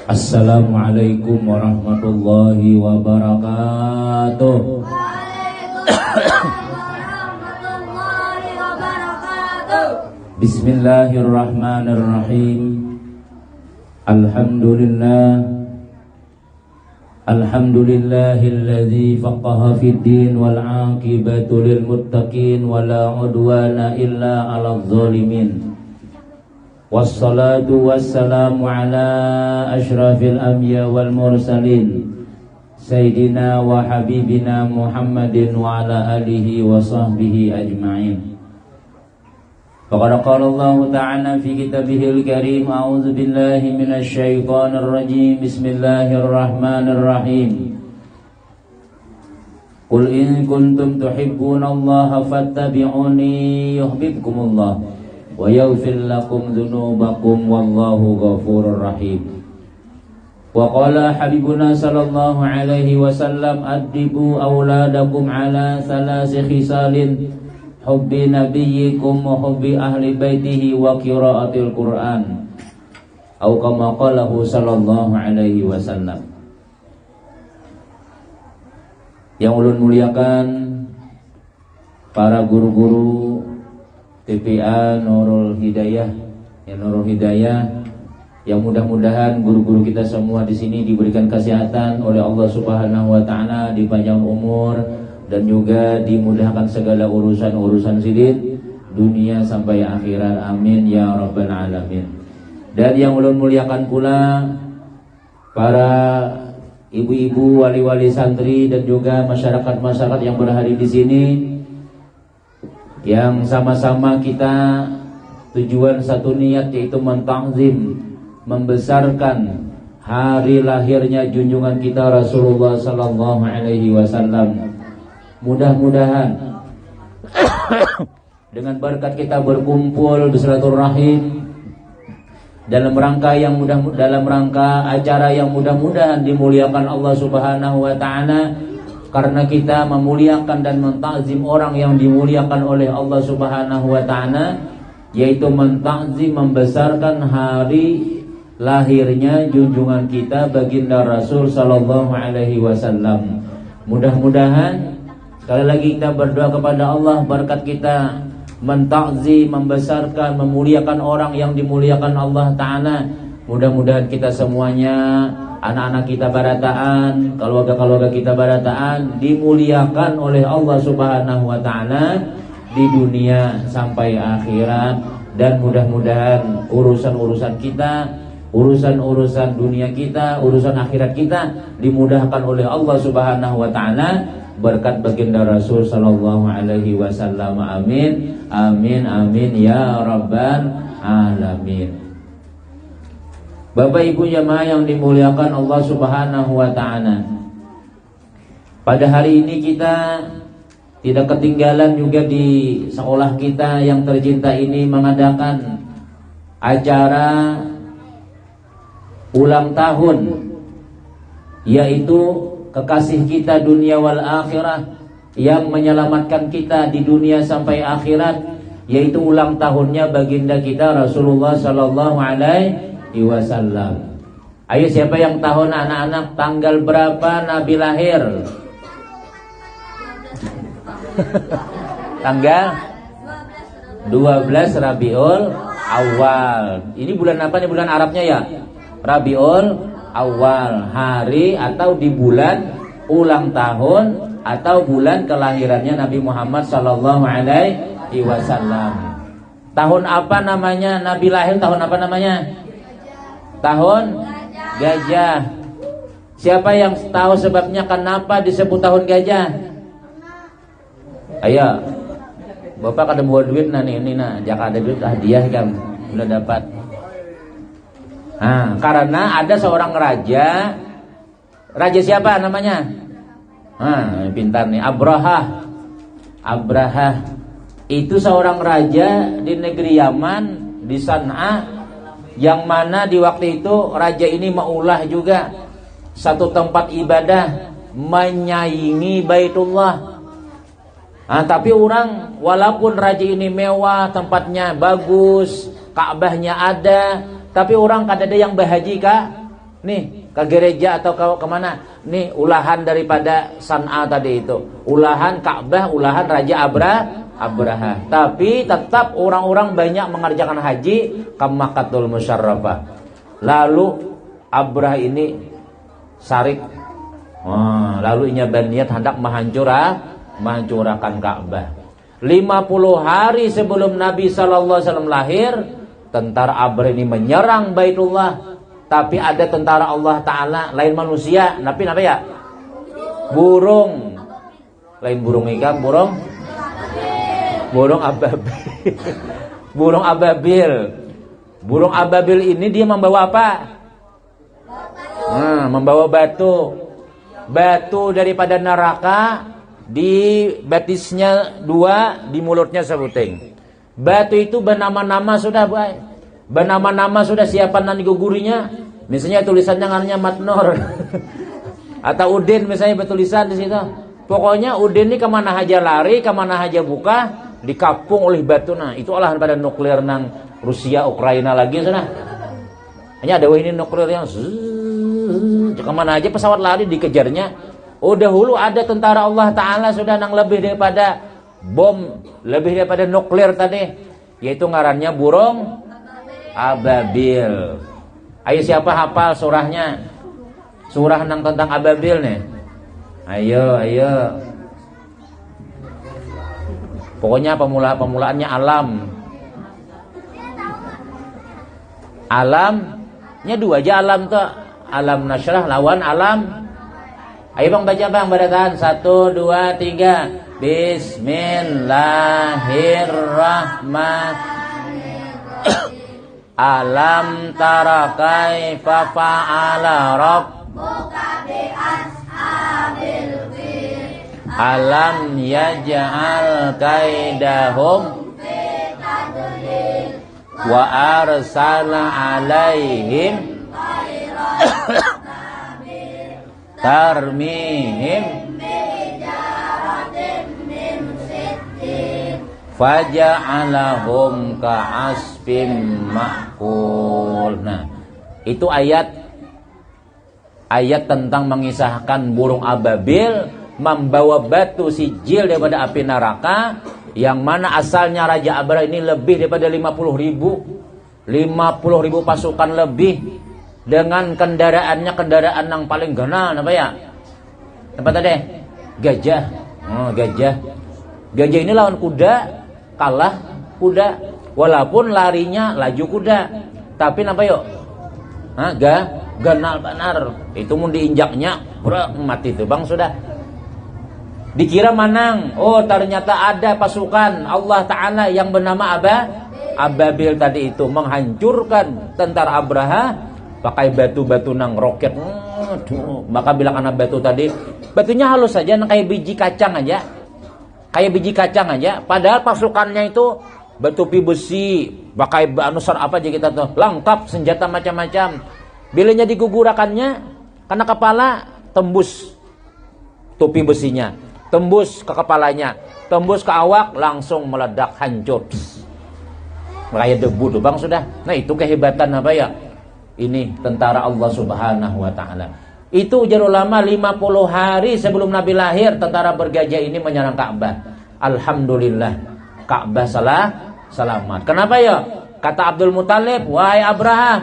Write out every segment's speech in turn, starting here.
Assalamualaikum warahmatullahi wabarakatuh. Bismillahirrahmanirrahim. Alhamdulillahilladzi faqaha fid din wal 'aqibatu lil muttaqin wala 'udwana illa 'alal zalimin. Wassalatu wassalamu ala asyrafil anbiya wal mursalin Sayyidina wa habibina Muhammadin wa ala alihi wa sahbihi ajma'in. Faqad qala Allah ta'ala fi kitabihil karim, a'udzu billahi minasy syaithanir rajim. Bismillahirrahmanirrahim. Qul in kuntum tuhibbunallaha fattabi'uni yuhibbukumullah wa yaghfir lakum dzunubakum wallahu ghafurur rahim. Wa qala habibuna sallallahu alaihi wasallam, addibu auladakum ala thalasi khisalin, hubbi nabiyyikum wa hubbi ahli baitihi wa qiraatil Qur'an, atau kama qalahu sallallahu alaihi wasallam. Yang ulun muliakan para guru-guru TPA Nurul Hidayah, yang mudah-mudahan guru-guru kita semua di sini diberikan kesehatan oleh Allah Subhanahu wa taala, dipanjang umur dan juga dimudahkan segala urusan-urusan sidin dunia sampai akhirat. Amin ya rabbal alamin. Dan yang ulun muliakan pula para ibu-ibu, wali-wali santri dan juga masyarakat-masyarakat yang berhadir di sini, yang sama-sama kita tujuan satu niat, yaitu mentakzim, membesarkan hari lahirnya junjungan kita Rasulullah sallallahu alaihi wasallam. Mudah-mudahan dengan berkat kita berkumpul bersilaturahim dalam rangka acara yang mudah-mudahan dimuliakan Allah Subhanahu wa taala, karena kita memuliakan dan mentakzim orang yang dimuliakan oleh Allah Subhanahu wa taala, yaitu mentakzim, membesarkan hari lahirnya junjungan kita baginda Rasul sallallahu alaihi wasallam. Mudah-mudahan sekali lagi kita berdoa kepada Allah, berkat kita mentakzim, membesarkan, memuliakan orang yang dimuliakan Allah taala, mudah-mudahan kita semuanya, anak-anak kita barataan, keluarga-keluarga kita barataan, dimuliakan oleh Allah Subhanahu wa taala di dunia sampai akhirat. Dan mudah-mudahan urusan-urusan kita, urusan-urusan dunia kita, urusan akhirat kita dimudahkan oleh Allah Subhanahu wa taala berkat baginda Rasul sallallahu alaihi wasallam. Amin. Amin amin ya rabbal alamin. Bapak Ibu jamaah yang dimuliakan Allah Subhanahu wa taala, pada hari ini kita tidak ketinggalan juga di sekolah kita yang tercinta ini mengadakan acara ulang tahun, yaitu kekasih kita dunia wal akhirah, yang menyelamatkan kita di dunia sampai akhirat, yaitu ulang tahunnya baginda kita Rasulullah sallallahu alaihi wasallam. Ayo, siapa yang tahu anak-anak tanggal berapa Nabi lahir? Tanggal 12 Rabiul Awal. Ini bulan apa nih? Bulan Arabnya ya? Rabiul Awal, hari atau di bulan ulang tahun atau bulan kelahirannya Nabi Muhammad sallallahu alaihi wasallam. Tahun apa namanya Nabi lahir? Tahun apa namanya? Tahun gajah. Siapa yang tahu sebabnya kenapa disebut tahun gajah? Ayo, Bapak kada bawa duit ini jangan ada duit hadiah kan udah dapat. Karena ada seorang raja. Raja siapa namanya? Pintar nih, Abraha. Itu seorang raja di negeri Yaman, di San'a, yang mana di waktu itu raja ini maulah juga satu tempat ibadah menyaingi Baitullah. Tapi orang, walaupun raja ini mewah, tempatnya bagus, Ka'bahnya ada, tapi orang kada ada yang berhaji nih ke gereja atau ke kemana? Nih ulahan daripada San'a tadi itu, ulahan Ka'bah, ulahan Raja Abraha. Tapi tetap orang-orang banyak mengerjakan haji ke Makkahul Musyarrafah. Lalu Abraha ini sarik, lalu inya berniat hendak menghancurkan Ka'bah. 50 hari sebelum Nabi SAW lahir, tentara Abraha ini menyerang Baitullah. Tapi ada tentara Allah Ta'ala, lain manusia. Tapi apa ya? Burung. Lain burung ikan, burung ababil. Burung ababil. Burung ababil ini dia membawa apa? Membawa batu. Batu daripada neraka, di betisnya 2, di mulutnya sebuting. Batu itu bernama-nama sudah, baik. Bernama-nama sudah, siapan nanti gugurinya. Misalnya tulisannya ngaranya Matnor atau Udin misalnya bertulisan di situ. Pokoknya Udin ini kemana aja lari, kemana aja buka, dikapung oleh batu. Nah, itu olahan pada nuklir nang Rusia, Ukraina lagi sana. Hanya ada ini nuklir yang kemana aja pesawat lari dikejarnya. Oh, dahulu ada tentara Allah Ta'ala sudah nang lebih daripada bom, lebih daripada nuklir tadi, yaitu ngarannya burung ababil. Ayo siapa hafal surahnya? Surah nang tentang ababil nih. Ayo. Pokoknya pemulaannya alam. Alamnya 2 aja, alam tuh. Alam nasyrah lawan alam. Ayo bang baca bang, beratan 1, 2, 3. Bismillahirrahmanirrahim. Alam tara kaifa fa'ala rabbuka bi ashabil fil. Alam yaj'al kaidahum fi tadlil wa arsala alaihim tarmihim faja'alahum ka'asfim ma'kul. Nah, itu ayat tentang mengisahkan burung ababil membawa batu sijil daripada api neraka, yang mana asalnya Raja Abraha ini lebih daripada 50.000 pasukan lebih, dengan kendaraannya kendaraan yang paling ganal apa ya? Apa tadi? Gajah. Gajah ini lawan kuda, kalah kuda, walaupun larinya laju kuda, tapi apa yuk? Ganal benar. Itu mau diinjaknya, mati tuh bang sudah. Dikira manang. Oh, ternyata ada pasukan Allah Ta'ala yang bernama Ababil tadi itu menghancurkan tentara Abraha pakai batu-batu nang roket. Maka bilang anak batu tadi, batunya halus saja, kayak biji kacang aja. Kayak biji kacang aja, padahal pasukannya itu batu besi, pakai anusar apa aja kita tuh, lengkap senjata macam-macam. Bilanya digugurakannya, karena kepala tembus topi besinya, tembus ke kepalanya, tembus ke awak, langsung meledak hancur. Kayak debu tuh bang sudah. Nah, itu kehebatan apa ya? Ini tentara Allah Subhanahu wa Ta'ala. Itu ujar ulama 50 hari sebelum Nabi lahir, tentara bergajah ini menyerang Ka'bah. Alhamdulillah, Ka'bah selamat. Kenapa ya? Kata Abdul Muthalib, wahai Abraha,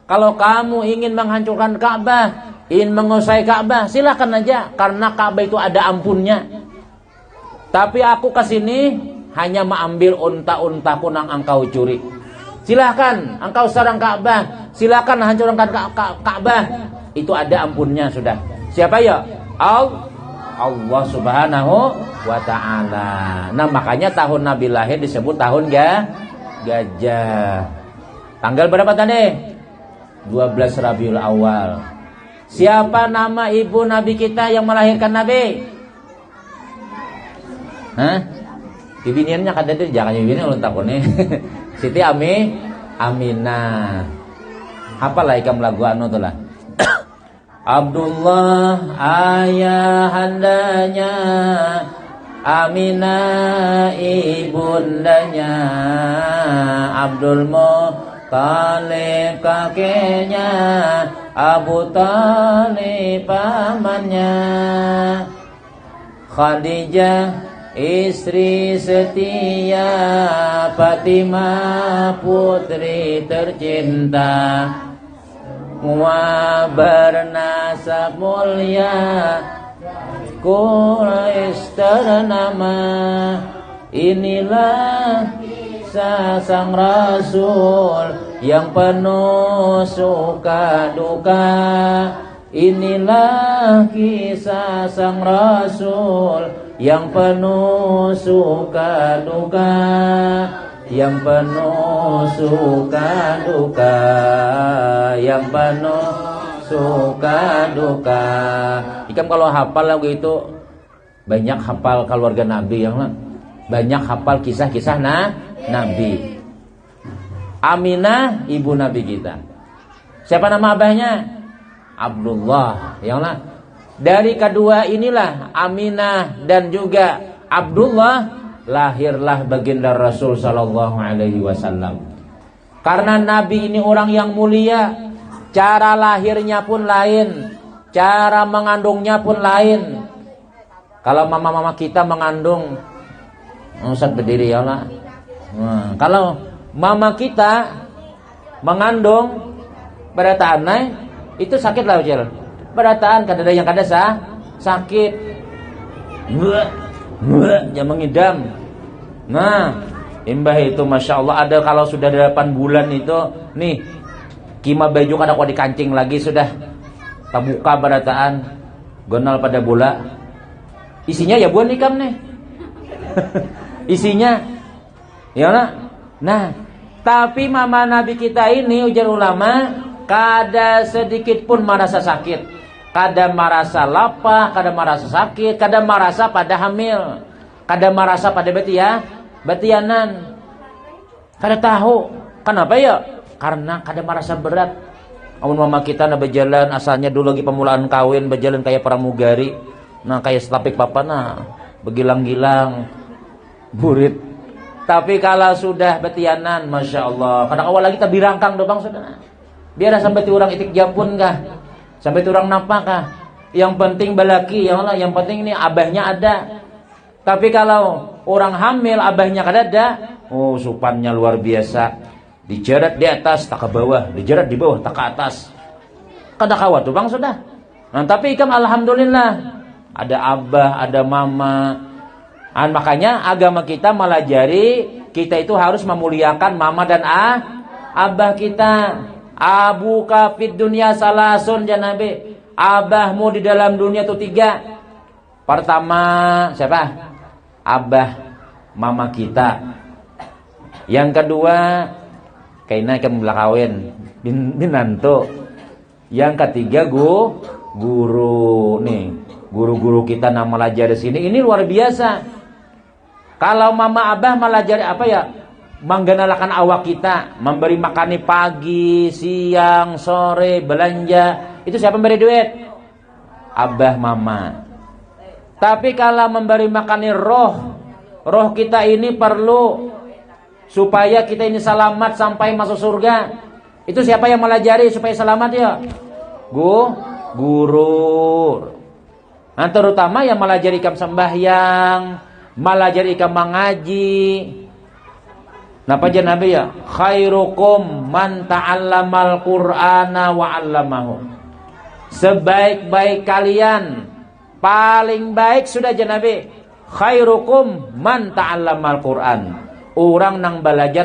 kalau kamu ingin menghancurkan Ka'bah, ingin menguasai Ka'bah, silakan aja, karena Ka'bah itu ada ampunnya. Tapi aku kesini hanya mengambil unta-untaku yang engkau curi. Silakan engkau serang Ka'bah, silakan hancurkan Ka'bah. Itu ada ampunnya sudah. Siapa ya? Allah Subhanahu wa Ta'ala. Nah, makanya tahun Nabi lahir disebut tahun gajah. Tanggal berapa tadi? 12 Rabiul Awal. Siapa nama ibu Nabi kita yang melahirkan Nabi? Bibiniannya kada tuh, jangan bibinian ulun takune. Siti Aminah. Apalah ikam lagu anu tuh lah. Abdullah ayahandanya, Aminah ibundanya, Abdul Muthalib kakeknya, Abu Thalib pamannya, Khadijah istri setia, Fatimah putri tercinta, wa bernasab mulia, Quraisy ternama. Inilah sang Rasul yang penuh suka duka. Inilah kisah sang Rasul yang penuh suka duka, yang penuh suka duka, yang penuh suka duka. Ikam kalau hafal lagu itu banyak hafal keluarga Nabi yang lah. Banyak hafal kisah-kisah Nabi. Aminah ibu Nabi kita. Siapa nama abahnya? Abdullah. Yang lah. Dari kedua inilah Aminah dan juga Abdullah, lahirlah baginda Rasul sallallahu alaihi wasallam. Karena Nabi ini orang yang mulia, cara lahirnya pun lain, cara mengandungnya pun lain. Kalau mama-mama kita mengandung, Ustaz berdiri ya Allah. Kalau mama kita mengandung berataan itu sakit lah Ucil. Berataan kadang yang kada sakit. Yang mengidam. Nah, imbah itu Masya Allah ada kalau sudah 8 bulan itu nih kima baju kada kuat dikancing lagi sudah terbuka berataan gonal pada bola. Isinya ya buan ikam nih. Isinya ya nah tapi mama Nabi kita ini ujar ulama kada sedikit pun merasa sakit, kada merasa lapar, kada merasa sakit, kada merasa pada hamil, kada merasa pada betianan, kada tahu kenapa ya, karena kada merasa berat. Amun mama kita na berjalan asalnya dulu lagi pemulaan kawin berjalan kayak pramugari, nah kayak selapik papa nah begilang-gilang burit. Tapi kalau sudah betianan, Masya Allah, kadang awal lagi tak birangkang dobang sudah. Biar sampai orang itik japun kah, sampai orang napa kah. Yang penting balaki, ya Allah, yang penting ini abahnya ada. Tapi kalau orang hamil abahnya kada ada, oh supannya luar biasa. Dijerat di atas tak ke bawah, dijerat di bawah tak ke atas. Kada kawat dobang sudah. Nah tapi ikam alhamdulillah ada abah, ada mama. Makanya agama kita melajari kita itu harus memuliakan mama dan abah kita. Abu kafid dunia salasun janabe. Abahmu di dalam dunia itu 3. Pertama siapa? Abah mama kita. Yang kedua kaina ikan belakawin binanto. Yang ketiga guru nih. Guru-guru kita nama melajari sini ini luar biasa. Kalau mama abah melajari apa ya? Menggenalakan awak kita, memberi makani pagi, siang, sore, belanja. Itu siapa memberi duit? Abah mama. Tapi kalau memberi makani roh kita ini perlu supaya kita ini selamat sampai masuk surga. Itu siapa yang melajari supaya selamat ya? Guru. Nah terutama yang melajari ikam sembahyang, melajari ikam mengaji. Napa aja Nabi ya? Khairukum man ta'allamal Qur'ana wa 'allamahu. Sebaik-baik kalian, paling baik sudah aja Nabi. Khairukum man ta'allamal Qur'an. Orang nang belajar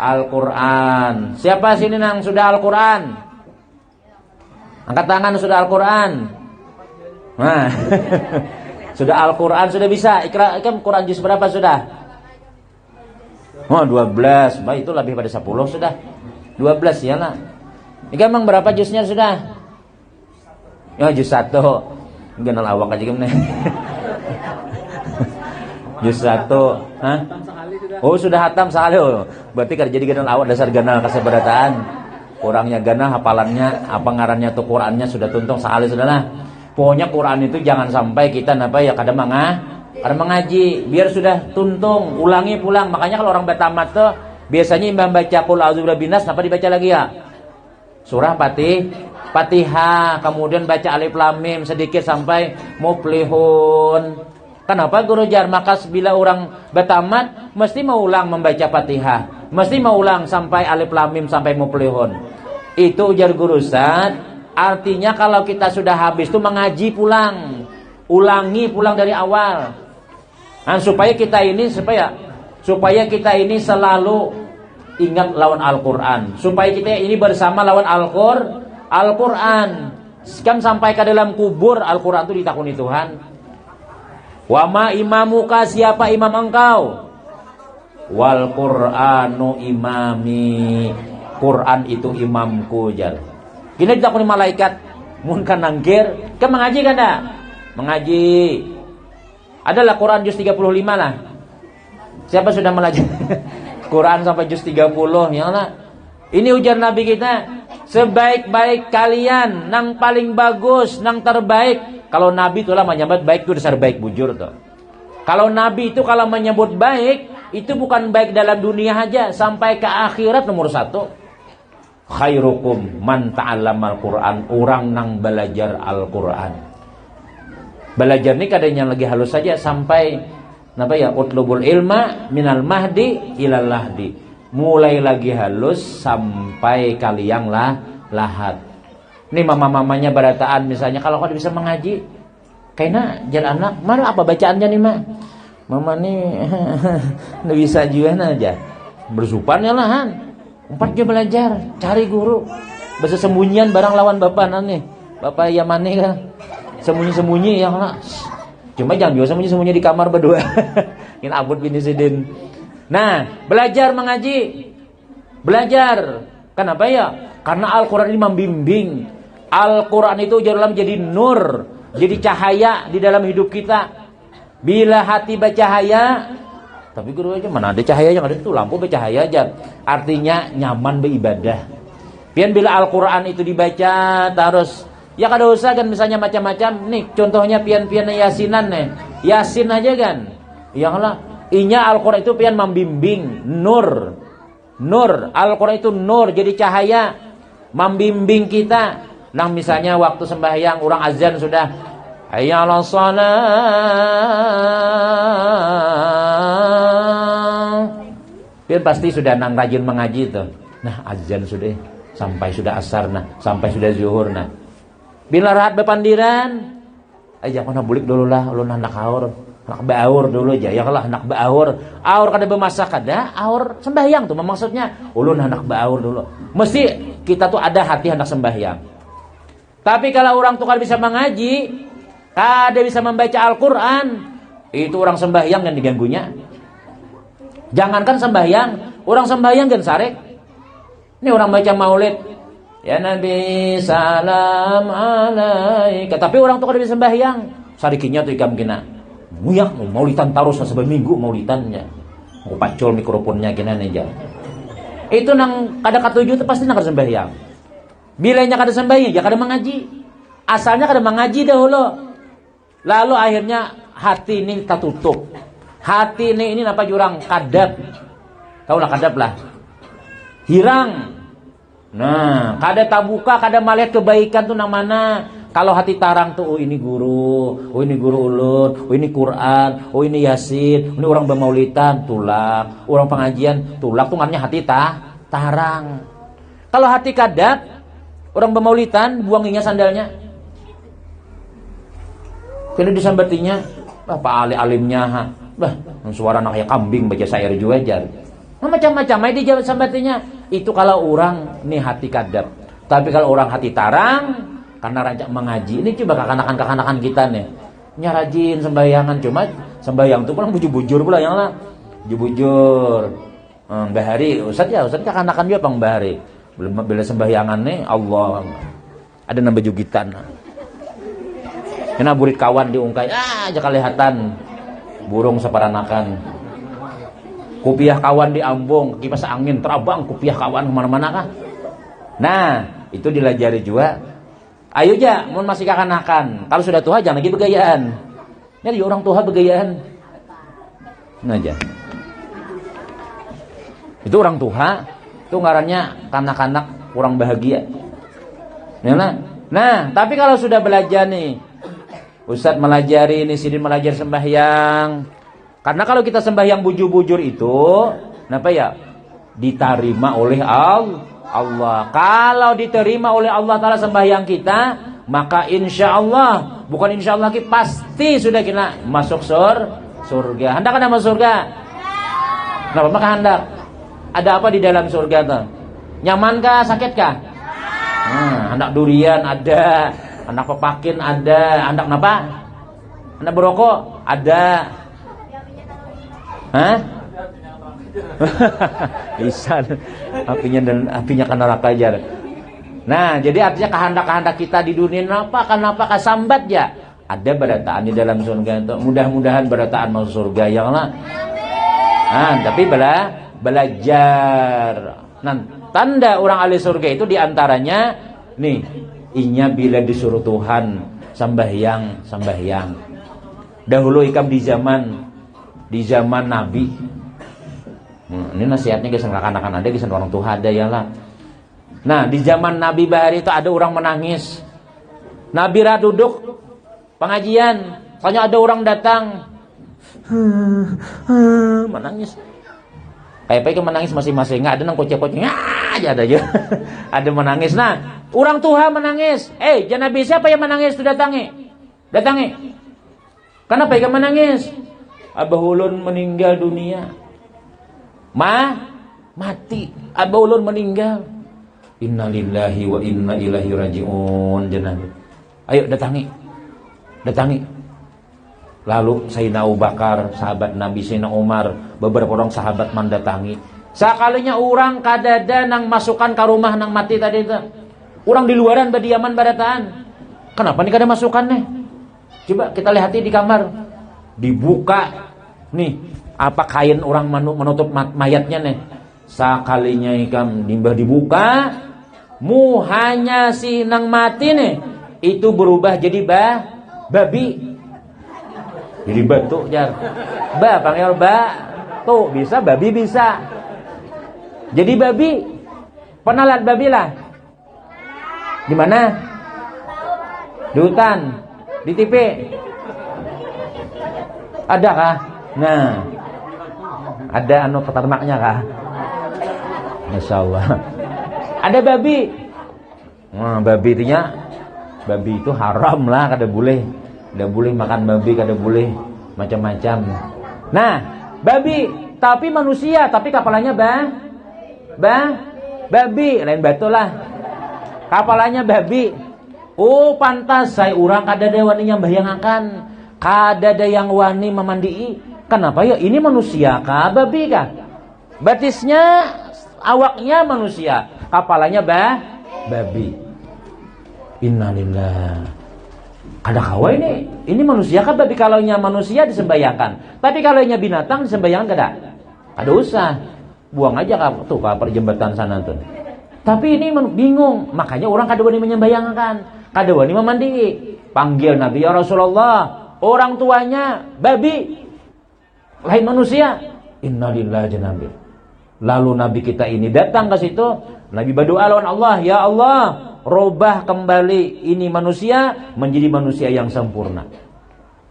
Al-Qur'an. Siapa sini nang sudah Al-Qur'an? Angkat tangan sudah Al-Qur'an. Nah. Sudah Al-Qur'an sudah bisa. Ikra Quran juz berapa sudah? Oh 12, baik itu lebih pada 10 sudah. 12 ya lah. Ini memang berapa juznya sudah? Ya juz 1. Genal awak aja gimana? Juz 1. Hah? Oh sudah hatam sekali. Oh. Berarti kan jadi genal awak dasar genal kaseberataan. Orangnya genal hafalannya, apa ngarannya tuh Qurannya sudah tuntung sekali sudah lah. Pokoknya Quran itu jangan sampai kita ya kada mengaji, biar sudah tuntung, ulangi pulang. Makanya kalau orang bertamat tuh biasanya imbang baca qul a'udzu birabbinas, apa dibaca lagi ya? surah Fatihah, kemudian baca alif lam mim sedikit sampai muflihun. Kenapa guru jar? Maka bila orang bertamat mesti mau ulang membaca Fatihah, mesti mau ulang sampai alif lam mim sampai muflihun. Itu ujar guru Ustaz, artinya kalau kita sudah habis itu mengaji pulang, ulangi pulang dari awal. Nah, supaya kita ini selalu ingat lawan Al-Quran, supaya kita ini bersama lawan Al-Quran. Kan sampai ke dalam kubur Al-Quran itu ditakuni Tuhan. Wa ma imamuka, siapa imam engkau? Wal Qur'anu imami, Quran itu imamku jar. Kini ditakuni malaikat, mun kan nangkir, kan mengaji kan dah? Mengaji. Adalah Quran juz 35 lah. Siapa sudah belajar Quran sampai juz 30 ya lah. Ini ujar Nabi kita, sebaik-baik kalian, nang paling bagus, nang terbaik. Kalau Nabi itulah menyebut baik itu dasar baik bujur tuh. Kalau Nabi itu kalau menyebut baik, itu bukan baik dalam dunia aja, sampai ke akhirat nomor 1. Khairukum man ta'allamal Qur'an, orang nang belajar Al-Qur'an. Belajar ini kadang lagi halus saja sampai utlubul ilma minal mahdi ilal lahdi. Mulai lagi halus sampai kaliang lahat. Ini mama-mamanya barataan misalnya, kalau kau bisa mengaji, kayaknya jalan anak, mana apa bacaannya nih mak? Mama nih nggak bisa juga aja. Bersupan ya lahan. 4 jam belajar, cari guru. Bahasa sembunyian barang lawan bapak nih. Bapak Yamani kan. Sembunyi-sembunyi yang lah. Cuma jangan biasa sembunyi di kamar berdua. Ini abut bin Sidin. Nah, belajar mengaji. Belajar. Kenapa ya? Karena Al-Quran ini membimbing. Al-Quran itu jadi nur, jadi cahaya di dalam hidup kita. Bila hati bercahaya, tapi guru aja mana ada cahaya, yang ada itu lampu bercahaya aja. Artinya nyaman beribadah. Pian bila Al-Quran itu dibaca terus, ya kada usah kan misalnya macam-macam. Nih contohnya pian-pian yasinan nih, yasin aja kan. Ya Allah, inya Al-Quran itu pian membimbing, nur. Al-Quran itu nur, jadi cahaya, membimbing kita. Nah misalnya waktu sembahyang orang azan sudah, hayya 'alas shalah, dia pasti sudah nang rajin mengaji tuh. Nah azan sudah, sampai sudah asar, nah sampai sudah zuhur, nah bila rahat bepandiran aja kena bulik dulu lah, ulun anak baur dulu aja, ya kalau anak baur kada bemasak kada, aur sembahyang tuh maksudnya, ulun anak baur dulu. Mesti kita tuh ada hati hendak sembahyang. Tapi kalau orang tuh kada bisa mengaji, kada bisa membaca Al-Quran, itu orang sembahyang dan diganggunya. Jangankan sembahyang, orang sembahyang dan sarek. Ini orang baca maulid, ya Nabi salam alaika, tapi orang tuh kada bisa sembahyang. Sarikinya tuh ikam kena muyak maulitan taruh sebelum minggu maulitannya. Mau pacul mikrofonnya kena aja. Itu nang kada katuju tuh pasti nang kada sembahyang. Bilanya kada sembahyang, ya kada mengaji. Asalnya kada mengaji dahulu. Lalu akhirnya hati ini tertutup. Hati ini apa jurang kadap. Tahu lah kadap lah. Hirang. Nah, kada tabuka, kada melihat kebaikan tuh nang mana. Kalau hati tarang tuh, oh ini guru ulun, oh ini Quran, oh ini Yasin, ini orang bermaulidan, tulak. Orang pengajian, tulak tuh ngarnya hati tarang. Kalau hati kadap, orang bermaulidan, buanginya sandalnya. Kena disambatinya, apa alimnya, suara anak kayak kambing baca syair juga jar. Macam-macam di jawab sambatinya. Itu kalau orang nih hati kadap. Tapi kalau orang hati tarang, karena rancak mengaji, ini coba kekanakan kita nih. Nyarajin sembayangan, cuma sembayang tuh pulang bujur-bujur pula yang lah. Bujur-bujur. Mbah Hari, Ustaz kekanakan juga Bang Mbah Hari. Bila sembahyangan nih Allah ada nambah jugitan. Kena burit kawan diungkai, aja kelihatan burung separanakan. Kupiah kawan diambung, kipas angin terabang kupiah kawan kemana-mana kah? Nah, itu dilajari juga. Ayo aja, mau masih kekanakan. Kalau sudah tua jangan lagi begayaan. Jadi orang tua begayaan. Nah aja. Itu orang tua, itu ngarannya kanak-kanak kurang bahagia. Nah, tapi kalau sudah belajar nih, Ustadz melajari ini, Sidin melajari sembahyang. Karena kalau kita sembahyang bujur-bujur itu, kenapa ya? Diterima oleh Allah. Kalau diterima oleh Allah Ta'ala sembahyang kita, maka insya Allah, bukan insya Allah lagi, pasti sudah kita masuk surga. Hendak ada masuk surga? Kenapa maka hendak? Ada apa di dalam surga tuh? Nyamankah, sakitkah? Hendak durian ada, hendak pepakin ada, hendak apa? Hendak berokok ada. Hah? Bisa apinya ke neraka aja. Nah, jadi artinya kehendak-kehendak kita di dunia kenapa kesambat ya? Ada berataan di dalam surga itu. Mudah-mudahan berataan masuk surga ya Allah. Tapi belajar. Nah, tanda orang ahli surga itu diantaranya nih, inya bila disuruh Tuhan sembahyang. Dahulu ikam di zaman Nabi. Ini nasihatnya kisah anak-anak ada, kisah orang tua ada ya lah. Nah, di zaman Nabi Bahari itu ada orang menangis. Nabi duduk pengajian, soalnya ada orang datang menangis. Kayak menangis masing-masing, nggak ada nang kocek-kocek aja ada aja. Ada menangis. Nah, orang tua menangis. Jangan Nabi siapa yang menangis itu datangi. Kenapa ikan menangis? Abah ulun meninggal dunia. Mati. Abah ulun meninggal. Innalillahi wa inna ilaihi rajiun. Nabi. Ayo datangi. Lalu Sayyidina Abu Bakar, sahabat Nabi, Sayyidina Umar, beberapa orang sahabat mendatangi. Sakalinya orang kadada nang masukan ke rumah nang mati tadi itu. Orang di luaran berdiaman barataan. Kenapa nih kada masukan nih? Coba kita lihat di kamar. Dibuka nih, apa kain orang menutup mayatnya nih. Sakalinya ikam nimbah dibuka, hanya si nang mati nih itu berubah jadi babi. Jadi batu jar. Panggil tuh bisa, babi bisa. Jadi babi. Pernah lihat babi lah? Di mana? Di hutan, di TV. Ada kah? Nah, ada peternaknya kah? Masya Allah. Ada babi. Babi itu haram lah, kada boleh. Kada boleh makan babi, kada boleh macam-macam. Nah, babi tapi manusia, tapi kapalannya babi, lain batu lah. Kapalannya babi. Oh, pantas saya orang kada ada wani yang bayangakan, kada ada yang wani memandii. Kenapa ya? Ini manusia kah, babi kah? Batisnya, awaknya manusia, kapalannya babi. Innalillah. Ada kawa ini manusia kan, tapi kalau nya manusia disembayangkan, tapi kalau nya binatang disembayangkan ada usah, buang aja tuh ke perjembatan sana tuh. Tapi ini bingung, makanya orang kada wani menyembayangkan, kada wani memandi. Panggil Nabi, ya Rasulullah, orang tuanya babi, lain manusia. Innalillahi wa inna. Lalu Nabi kita ini datang ke situ, Nabi berdoa lawan Allah, ya Allah, robah kembali ini manusia menjadi manusia yang sempurna.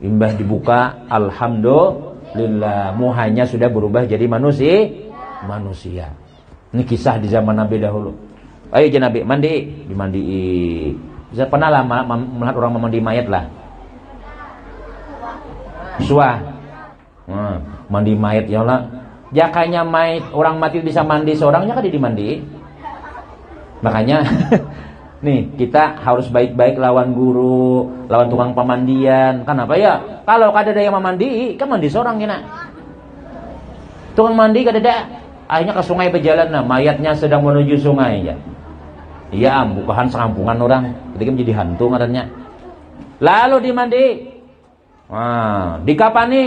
Imbah dibuka, alhamdulillah, muhanya sudah berubah jadi manusia. Ini kisah di zaman Nabi dahulu. Ayo je Nabi dimandi. Bisa pernah lah melihat orang memandi mayat lah. Mandi mayat ya Allah. Jakanya mayat orang mati bisa mandi seorangnya kan dimandi. Makanya nih, kita harus baik-baik lawan guru, lawan tukang pemandian. Kenapa ya? Kalau kada ada yang memandi, kan mandi seorang kena. Tukang mandi kada ada. Akhirnya ke sungai berjalan, nah mayatnya sedang menuju sungai ya. Iya, bukahan sekampungan orang. Ketika menjadi hantu ngarannya. Lalu dimandi. Dikapani.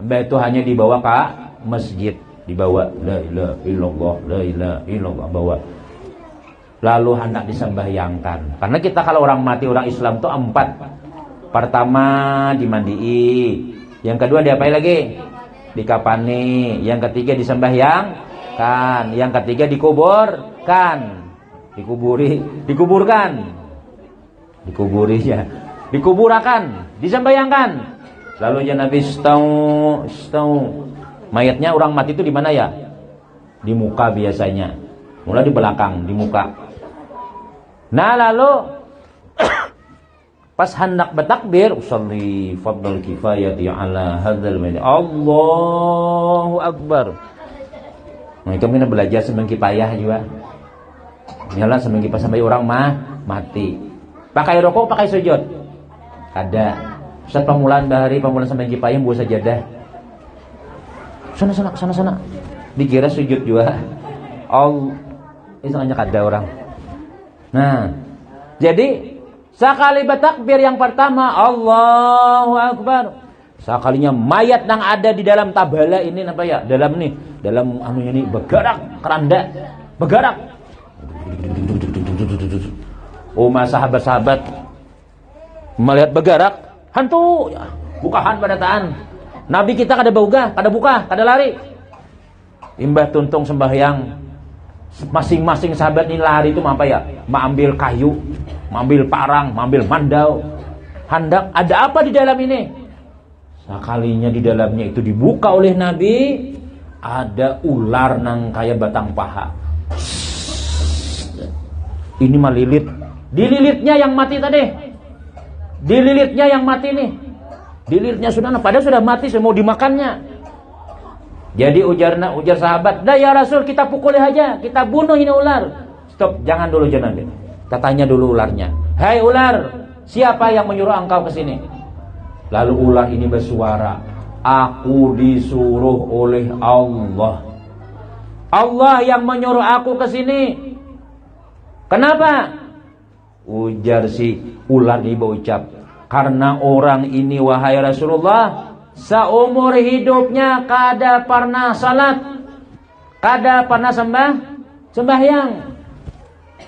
Mbak itu hanya dibawa ke masjid, dibawa la ilaha illallah, bawa. Lalu hendak disembahyangkan. Karena kita kalau orang mati, orang Islam itu 4. Pertama dimandii, yang kedua diapain lagi? Dikapani, yang ketiga disembahyangkan, yang ketiga dikuburkan. dikuburkan, dikuburi ya, dikuburakan, disembayangkan. Lalu ya Nabi stau. Mayatnya orang mati itu di mana ya? Di muka biasanya. Mulai di belakang, di muka. Nah lalu pas hendak bertakbir, usalli fardal kifayati ala hadzal mayit. Allahu akbar. Nah, itu kita belajar sembahyang kifayah juga. Nyala sembahyang kifayah sampai orang mati. Pakai rokok, pakai sujud. Ada. Ustaz pamulan bahari, pamulan sembahyang kifayah buat sajadah. Sana. Dikira sujud juga. Itu hanya kada orang. Nah, jadi sekali bertakbir yang pertama Allahu Akbar. Sekalinya mayat yang ada di dalam tabala ini apa ya? Dalam anunya ini bergerak, keranda bergerak. Sahabat-sahabat melihat bergerak, hantu ya, bukahan pada taan. Nabi kita kada buka, kada lari. Imbah tuntung sembahyang. Masing-masing sahabat ini lari itu apa ya? Mengambil kayu, mengambil parang, mengambil mandau. Hendak ada apa di dalam ini? Sekalinya di dalamnya itu dibuka oleh Nabi, ada ular nang kayak batang paha. Ini melilit. Dililitnya yang mati tadi. Dililitnya yang mati nih. Dililitnya sudah, padahal sudah mati, semua dimakannya. Jadi ujar sahabat, dah ya Rasul, kita pukul aja, kita bunuh ini ular. Stop, jangan dulu jangan. Kita tanya dulu ularnya. Hai ular, siapa yang menyuruh engkau ke sini? Lalu ular ini bersuara, aku disuruh oleh Allah. Allah yang menyuruh aku ke sini. Kenapa? Ujar si ular ini berucap, karena orang ini wahai Rasulullah, seumur hidupnya kada pernah salat, kada pernah sembahyang.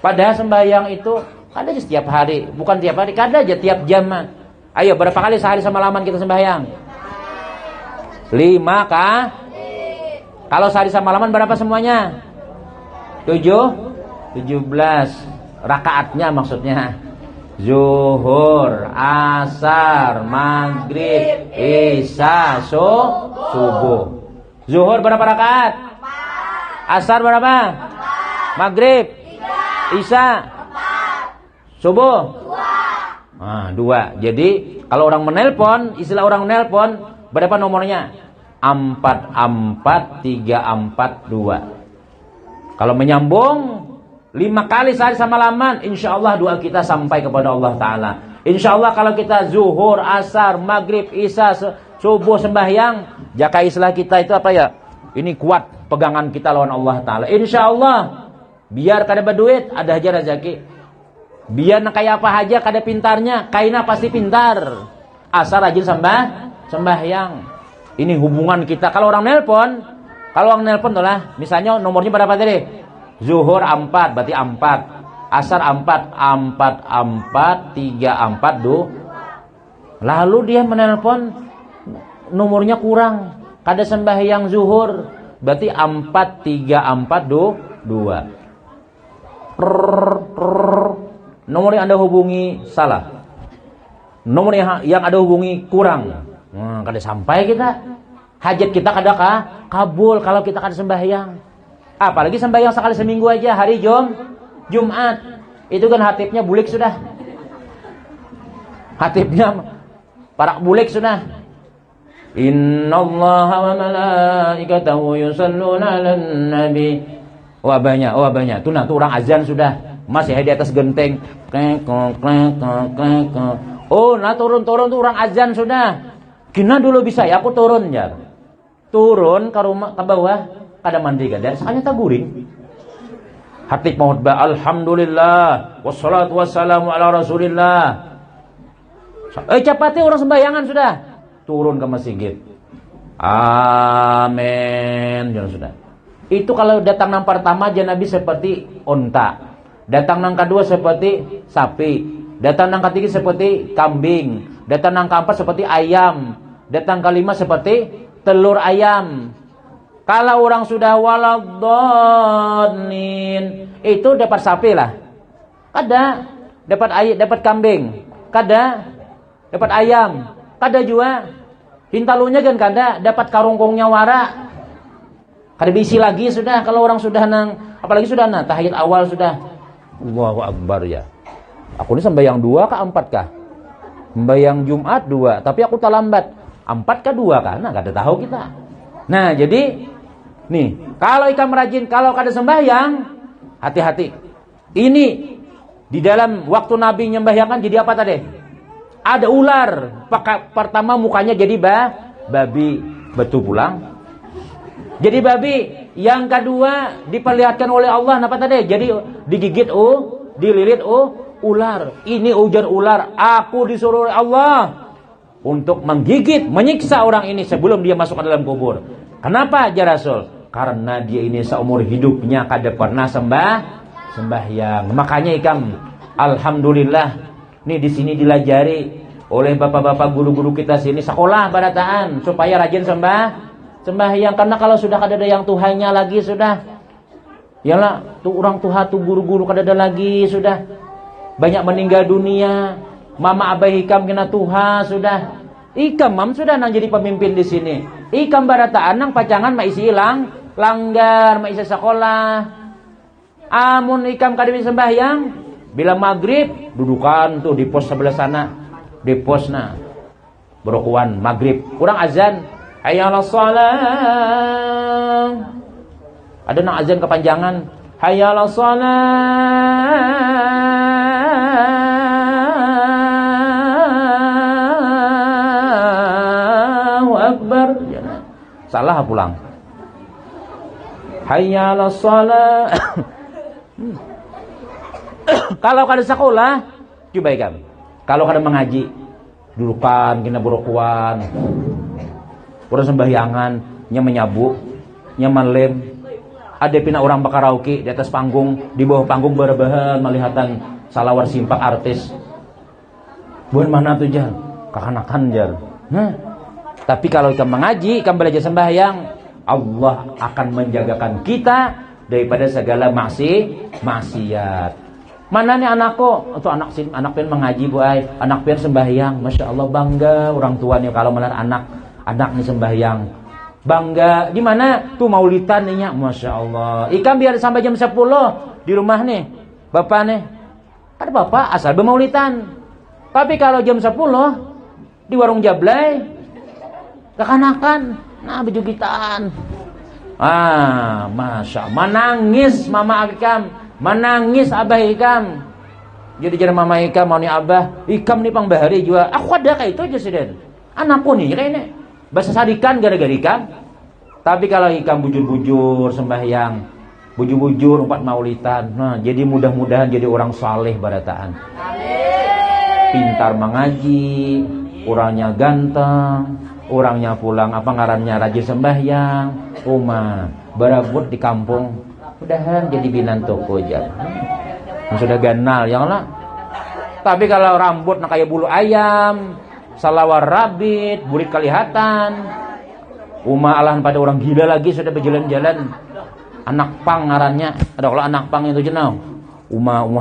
Padahal sembahyang itu kada aja setiap hari, bukan tiap hari, kada aja tiap jam. Ayo berapa kali sehari semalaman kita sembahyang? 5 kah? Kalau sehari semalaman berapa semuanya? 17 rakaatnya maksudnya. Zuhur, asar, maghrib, isya, subuh. Zuhur berapa rakaat? 4. Asar berapa? 4. Maghrib? 3. Isya? 4. Subuh? 2. Nah, 2. Jadi kalau orang menelpon, istilah orang menelpon, berapa nomornya? 44342. Kalau menyambung 5 kali sehari sama laman, insya Allah doa kita sampai kepada Allah Ta'ala. Insya Allah kalau kita zuhur, asar, maghrib, isya, subuh sembahyang, jaka istilah kita itu apa ya? Ini kuat pegangan kita lawan Allah Ta'ala. Insya Allah, biar kada berduit, ada aja rezeki. Biar nak kayak apa aja, kada pintarnya, kaina pasti pintar. Asar rajin sembahyang. Ini hubungan kita. Kalau orang nelpon tuh lah, misalnya nomornya berapa tadi? Zuhur 4, berarti 4. Asar 4, 2. Lalu dia menelpon, nomornya kurang, kada sembahyang zuhur, berarti 43442. Nomor yang Anda hubungi salah. Nomor yang Anda hubungi kurang. Kada sampai kita. Hajat kita kada kabul kalau kita kada sembahyang. Apalagi sembahyang sekali seminggu aja, hari Jumat. Itu kan hatibnya bulik sudah. Hatibnya parak bulik sudah. Innallaha wa malaikatahu yusalluna 'alan nabi. Wah banyak. Tuh orang azan sudah. Masih di atas genteng. Oh, turun tuh orang azan sudah. Kina dulu bisa ya, aku turun ya. Turun ke rumah, ke bawah. Kada mandi kada, sakanya taguring. Hatib mahutbah, alhamdulillah, wassalatu wassalamu ala rasulillah. Cepatnya orang sembayangan sudah. Turun ke masjid. Amin. Jangan sudah. Itu kalau datang yang pertama aja Nabi seperti unta. Datang yang kedua seperti sapi. Datang yang ketiga seperti kambing. Datang yang keempat seperti ayam. Datang kelima seperti telur ayam. Kalau orang sudah waladhdallin, itu dapat sapi lah. Kada dapat kambing, kada dapat ayam, kada juga hintalunya kan kada dapat karungkongnya wara. Kada diisi lagi sudah kalau orang sudah nang, apalagi sudah nang tahiyat awal sudah Allahu Akbar ya. Aku ini sembahyang 2 kah 4 kah? Sembahyang Jumat 2, tapi aku terlambat. 4 kah 2 kah? Nah, kada tahu kita. Nah, jadi nih, kalau ikam rajin, kalau kada sembahyang, hati-hati. Ini di dalam waktu Nabi nyembahyangkan jadi apa tadi? Ada ular. Pertama mukanya jadi babi, betul pulang. Jadi babi. Yang kedua diperlihatkan oleh Allah apa tadi? Jadi digigit dililit ular. Ini ujar ular. Aku disuruh oleh Allah untuk menggigit, menyiksa orang ini sebelum dia masuk ke dalam kubur. Kenapa ya Rasul? Karena dia ini seumur hidupnya kada pernah sembahyang. Makanya ikam alhamdulillah nih di sini dilajari oleh bapak-bapak guru-guru kita sini sekolah barataan supaya rajin sembahyang, karena kalau sudah kada ada yang Tuhannya lagi sudah yalah tuh orang Tuhan tuh guru-guru kada ada lagi sudah banyak meninggal dunia. Mama abah ikam kena Tuhan sudah ikam mam sudah nang jadi pemimpin di sini. Ikam barataan nang pacangan ma isi hilang langgar ma isi sekolah. Amun ikam kada bisa sembahyang bila maghrib dudukan tuh di pos sebelah sana, di pos na berokuan maghrib kurang azan hayya 'alas shalah. Ada nang azan kepanjangan. Hayya 'alas shalah. Allahu akbar. Salah pulang. Hayya 'alas shalah. Kalau kada sekolah, coba ikam. Kalau kada mengaji, dudukan kena berokuan. Orang sembahyangan, nya menyabuk, nya malem. Ada pina orang bakaraoke di atas panggung, di bawah panggung berbahan melihatan salawar simpak artis. Bukan mana tuh jar, kekanakan jar. Tapi kalau ikam mengaji, ikam belajar sembahyang, Allah akan menjagakan kita daripada segala maksiat. Mana nih anakku? Itu anak pian mengaji bu ay, anak pian sembahyang, masya Allah bangga orang tuanya kalau melihat anak nih sembahyang. Bangga. Di mana? Tuh maulidan nih, masya Allah. Ikam biar sampai jam 10 di rumah nih. Bapak nih. Ada bapak asal bermaulidan. Tapi kalau jam 10 di warung Jablay kekanakan. Nah, bejugitan. Masya Allah. Menangis mama ikam, menangis abah ikam. Jadi jangan mama ikam mau nih abah, ikam nih pang bahari juga. Aku ada kayak itu aja sih den. Anakku nih kayak ini. Bahasa sadikan gara-gara ikam. Tapi kalau ikam bujur-bujur sembahyang, bujur-bujur umpat maulidan, nah jadi mudah-mudahan jadi orang saleh barataan. Pintar mengaji, orangnya ganteng, orangnya pulang apa ngarannya rajin sembahyang, berabut di kampung, mudahan jadi binan toko aja. Sudah ganal ya lah. Tapi kalau rambut nak kayak bulu ayam, salawar rabit, burit kelihatan, alahan pada orang gila lagi sudah berjalan-jalan. Anak pang ngarannya, ada kalau anak pang itu jenau.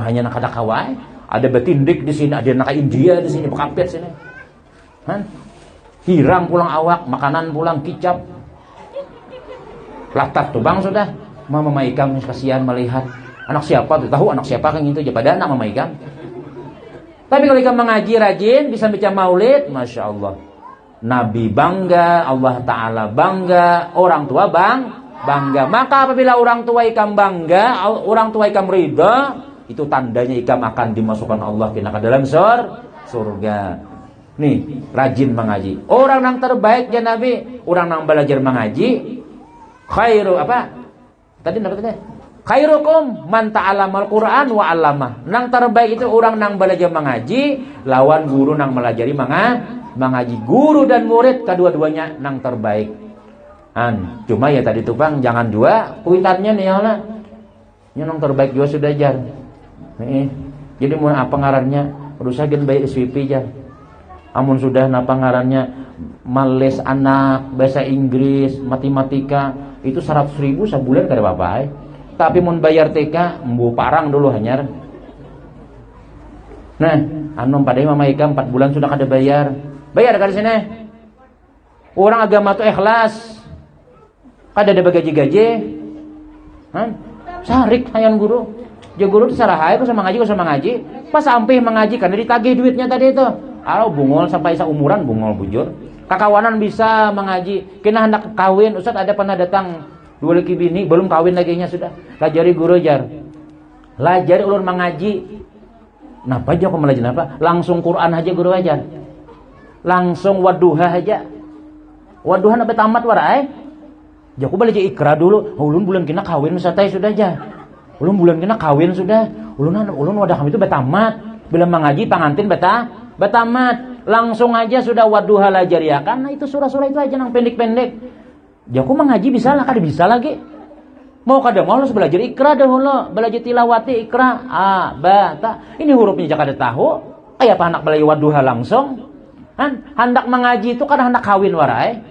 Hanya nak ada kawai, ada betindik di sini, ada nak India di sini, bekapet sini. Hirang pulang awak, makanan pulang kicap. Latat tuh bang sudah. Mama ikam kasihan melihat anak siapa tuh, tahu anak siapa kan itu aja pada anak mama ikam. Tapi kalau ikam mengaji rajin, bisa baca maulid, masya Allah. Nabi bangga, Allah Ta'ala bangga, orang tua bangga. Maka apabila orang tua ikam bangga, orang tua ikam ridha, itu tandanya ikam akan dimasukkan Allah ke dalam surga. Nih, rajin mengaji. Orang yang terbaik ya Nabi, orang yang belajar mengaji, khairu apa? Tadi apa tadi? Khairukum man ta'allamal Qur'an wa 'allamah. Nang terbaik itu orang nang belajar mengaji lawan guru nang melajari mengaji. Guru dan murid kedua-duanya nang terbaik. Cuma ya tadi tuh Bang, jangan dua kuitannya nih ya lah. Nya nang terbaik juga sudah jar. Jadi mau apa ngarannya? Rusakin baik SPP jar. Amun sudah napa ngarannya males anak bahasa Inggris, matematika, Itu 100.000 sebulan kada apa-apa. Tapi mun bayar TK mbu parang dulu hanyar. Nah, anu padahal Mama Ika 4 bulan sudah kada bayar. Bayar kada sini. Orang agama tuh ikhlas. Kada ada bagaji-gaji. Sarik hayan guru. Ya guru disarahai ku sama ngaji. Pas sampai mengaji kan ditagih duitnya tadi itu. Alo bungol sampai seumuran bungol bujur. Kakawanan bisa mengaji. Kena hendak kawin, Ustaz ada pernah datang 2 laki bini belum kawin laginya sudah. Lajari guru jar. Lajari ulun mengaji. Napa aja kok melajari apa? Langsung Quran aja guru ajar. Langsung waduha aja. Waduha sampai tamat warai. Jaku belajar ikra dulu. Ulun bulan kena kawin satai sudah aja. Ulun bulan kena kawin sudah. Ulun wadah kami itu betamat. Bila mengaji pangantin betamat. Langsung aja sudah waduha lajariah. Karena itu surah-surah itu aja nang pendek-pendek. Jaku mengaji bisa lah, kada bisa lagi. Mau kada mau harus belajar ikra dahulu. Belajar tilawati ikra. A, ba, ta. Ini hurufnya jangan kada tahu. Kayak apa anak belajar waduha langsung. Hendak mengaji itu kada hendak kawin warai.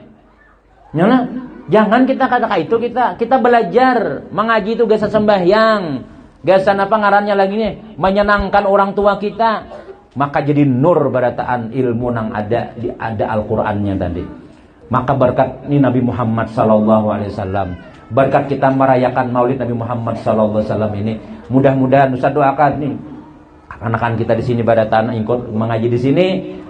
Nyala. Jangan kita kata itu kita belajar mengaji itu gasa sembahyang, gasa apa ngarannya lagi nih, menyenangkan orang tua kita, maka jadi nur barataan ilmu nang ada Al-Qur'annya tadi. Maka berkat ini Nabi Muhammad sallallahu alaihi wasallam, berkat kita merayakan Maulid Nabi Muhammad sallallahu alaihi wasallam ini, mudah-mudahan Ustaz doakan nih anak-anak kita di sini barataan ikut mengaji di sini,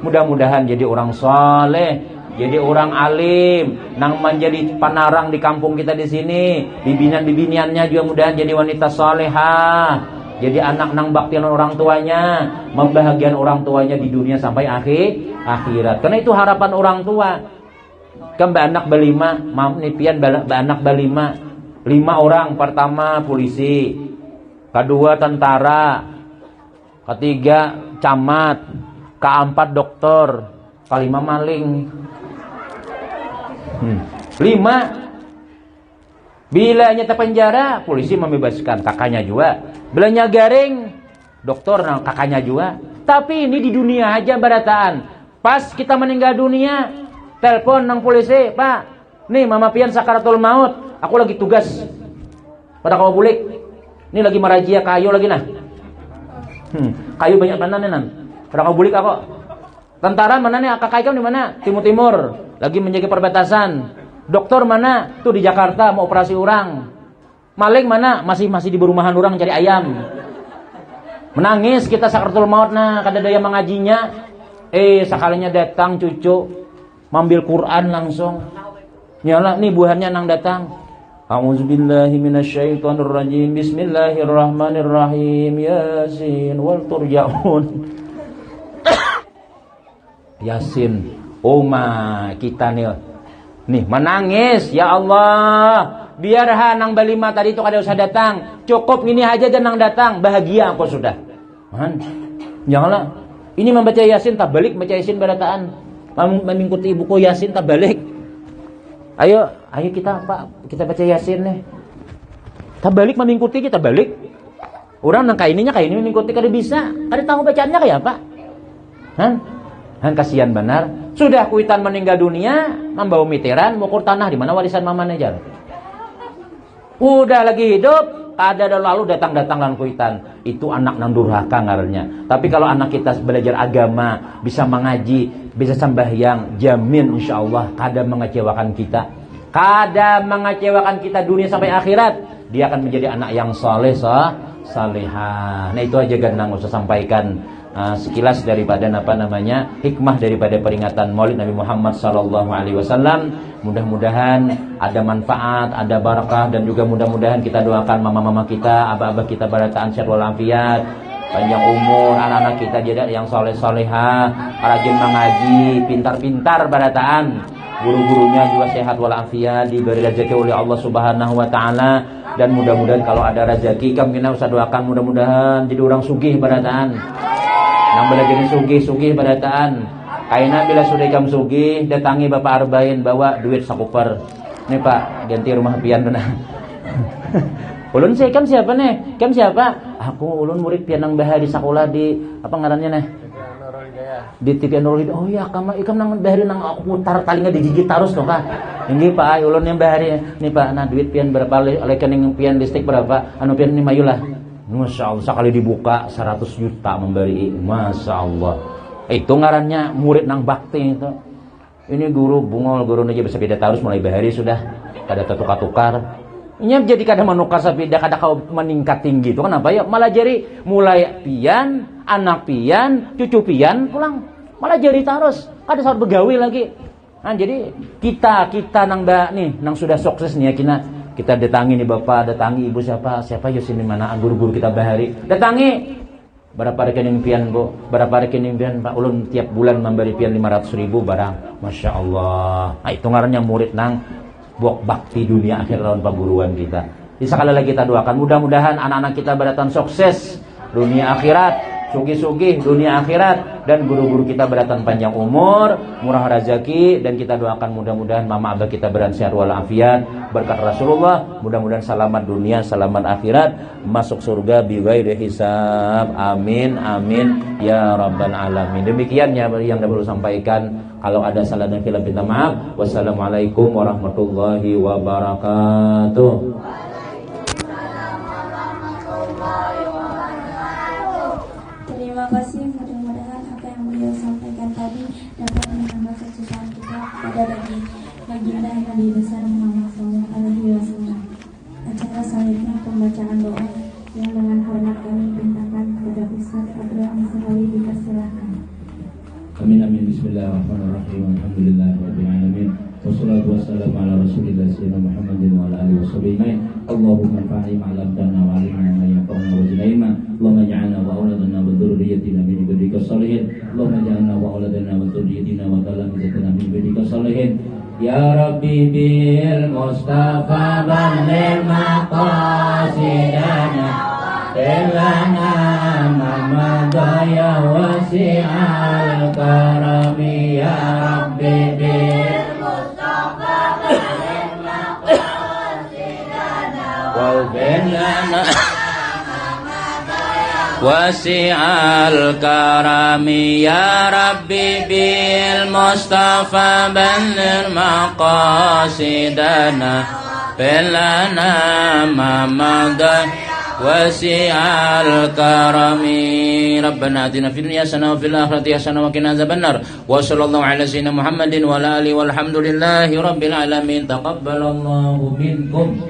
mudah-mudahan jadi orang saleh. Jadi orang alim, nang menjadi panarang di kampung kita di sini, bibinian-bibiniannya juga mudahan jadi wanita salehah, jadi anak nang baktian orang tuanya, membahagiakan orang tuanya di dunia sampai akhirat. Karena itu harapan orang tua. Kan anak berlima, nipian anak berlima, 5 orang. Pertama polisi, kedua tentara, ketiga camat, keempat dokter, kelima maling. 5. Bila nyata penjara, polisi membebaskan kakaknya juga. Belanya garing, dokter nah kakaknya juga. Tapi ini di dunia aja barataan. Pas kita meninggal dunia, telepon nang polisi, Pak, nih Mama Pian sakaratul maut, aku lagi tugas. Pada kau bulik, ini lagi merajia kayu lagi nah. Kayu banyak mana nih nan? Pada kau bulik aku. Tentara mana nih? Kakak kamu di mana? Timur. Lagi menjaga perbatasan. Dokter mana? Tuh di Jakarta mau operasi orang. Maling mana? Masih di berumahan orang cari ayam. Menangis kita sakaratul maut nah, kada daya mengajinya. Sekalinya datang cucu mambil Quran langsung. Nyala nih buahannya nang datang. A'udzubillahi minasyaitonirrajim. Bismillahirrahmanirrahim. Yasin wal turja'un. Yasin. Kita nih menangis, ya Allah, biar nang balima tadi itu kada usah datang, cukup ini aja dan nang datang, bahagia aku sudah. Janganlah ini membaca Yasin tak balik, baca Yasin barataan, mengikuti buku Yasin tak balik. Ayo kita kita baca Yasin nih, tak balik mengikuti kita balik. Orang nang kayak ini mengikuti kada bisa, kada tahu bacaannya kayak apa. Kasihan benar. Sudah kuitan meninggal dunia, membawa miteran, mengukur tanah di mana warisan mama nejar. Udah lagi hidup, ada lalu datang lan kuitan. Itu anak nang durhaka ngarannya. Tapi kalau anak kita belajar agama, bisa mengaji, bisa sembahyang, jamin insyaallah kada mengecewakan kita. Kada mengecewakan kita dunia sampai akhirat. Dia akan menjadi anak yang saleh salehah. Nah itu aja ganang usah sampaikan. Sekilas daripada hikmah daripada peringatan Maulid Nabi Muhammad SAW. Mudah-mudahan ada manfaat, ada barakah, dan juga mudah-mudahan kita doakan mama-mama kita, abah-abah kita barataan sehat walafiat, panjang umur, anak-anak kita jadi yang soleh-solehah, rajin mengaji, pintar-pintar barataan, guru-gurunya juga sehat walafiat, diberi rezeki oleh Allah Subhanahu wa taala, dan mudah-mudahan kalau ada rezeki kami usah doakan mudah-mudahan jadi orang sugih barataan. Nang belajar sugih barataan. Kaina bila sudah kamu sugih, datangi Bapak Arbain bawa duit sakuper. Nih Pak, ganti rumah pian benar. Ulun saya kam siapa nih? Kam siapa? Aku ulun murid pian nang bahari sekolah di apa ngarannya nih? Di TV Nurul oh ya kamu ikam nang bahari nang aku putar talinya digigit terus dong Kak. Ini Pak ulun yang bahari nih Pak nah duit pian berapa rekening pian listrik berapa anu pian 5 yulah. Masya Allah sekali dibuka 100 juta memberi Masya Allah. Itu ngarannya murid nang bakti itu. Ini guru bungol guru aja bisa beda terus mulai bahari sudah kada tukar-tukar. Ini jadi kada menukar sepeda kada kau meningkat tinggi itu kenapa ya malah jadi mulai pian anak pian cucu pian pulang malah jadi terus kada saat begawi lagi. Nah jadi kita nang nih nang sudah sukses nih ya kita datangi nih bapak datangi ibu siapa ya sini mana guru-guru kita bahari datangi berapa rekening pian bu berapa rekening pian Pak ulun tiap bulan memberi pian 500.000 barang Masya Allah. Nah itu ngarannya murid nang buat bakti dunia akhir lawan perguruan kita. Jadi sekali lagi kita doakan mudah-mudahan anak-anak kita beratan sukses dunia akhirat, sugih-sugih dunia akhirat dan guru-guru kita beratan panjang umur, murah rezeki dan kita doakan mudah-mudahan mama abah kita beran sehat walafiat berkat Rasulullah, mudah-mudahan selamat dunia, selamat akhirat, masuk surga bighairi hisab. Amin amin ya rabbal alamin. Demikian yang dapat saya sampaikan. Kalau ada salah dan khilaf minta maaf. Wassalamualaikum warahmatullahi wabarakatuh. Terima kasih, mudah-mudahan apa yang beliau sampaikan tadi dapat menambah kesusahan kita pada baginda Nabi besar Muhammad SAW. Acara selanjutnya pembacaan doa yang dengan hormat kami bintangkan kepada Ustaz Abdul Ansari dipersilakan. Amin amin bismillahirrahmanirrahim. Alhamdulillahirabbil alamin. Wassalatu wassalamu ala Rasulillah sayyidina Muhammadin wa ala alihi washabihi. Allahumma anfa'na ma 'allamtana wa 'allimna ma yanfa'una wa zidna ilma. Allahumma ij'alna wa auladana wa dhurriyyatina min ibadika shalihin. Allahumma ij'alna wa auladana wa dhurriyyatina wa talamizatina min ibadika shalihin. Ya Rabbi bil Mustafa balligh maqasidana Lana Mamada ya wasi'al karami ya Rabbi bil Mustafa balligh maqasidana wal binana wasi'al karami ya Rabbi bil Mustafa balligh maqasidana bilana mamada wasi'al karami rabbana atina fid dunya hasanah wa fil akhirati hasanah wa qina adzabannar wa sallallahu ala sayyidina Muhammadin wa ala alihi walhamdulillahi rabbil alamin taqabbalallahu minkum.